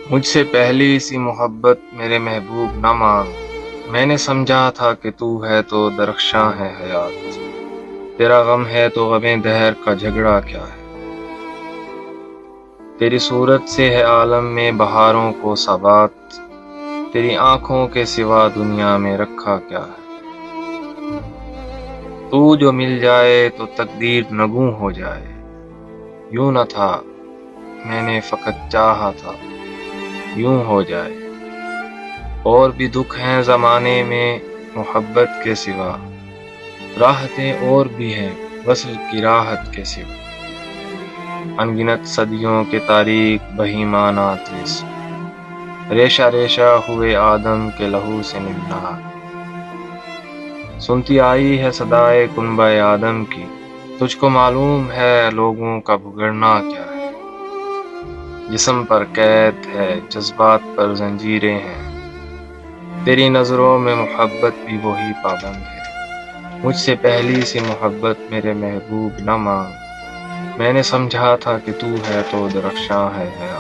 مجھ سے پہلی سی محبت میرے محبوب نہ مانگ، میں نے سمجھا تھا کہ تو ہے تو درخشاں ہے حیات، تیرا غم ہے تو غم دہر کا جھگڑا کیا ہے، تیری صورت سے ہے عالم میں بہاروں کو ثبات، تیری آنکھوں کے سوا دنیا میں رکھا کیا ہے، تو جو مل جائے تو تقدیر نگوں ہو جائے، یوں نہ تھا میں نے فقط چاہا تھا یوں ہو جائے، اور بھی دکھ ہیں زمانے میں محبت کے سوا، راحتیں اور بھی ہیں وصل کی راحت کے سوا، انگنت صدیوں کے تاریک بہیمانات ریشہ ریشہ ہوئے آدم کے لہو سے نمنار، سنتی آئی ہے صدائے کنبہ آدم کی، تجھ کو معلوم ہے لوگوں کا بگڑنا کیا ہے، جسم پر قید ہے جذبات پر زنجیریں ہیں، تیری نظروں میں محبت بھی وہی پابند ہے، مجھ سے پہلی سی محبت میرے محبوب نہ مانگ، میں نے سمجھا تھا کہ تو ہے تو درخشاں ہے حیات۔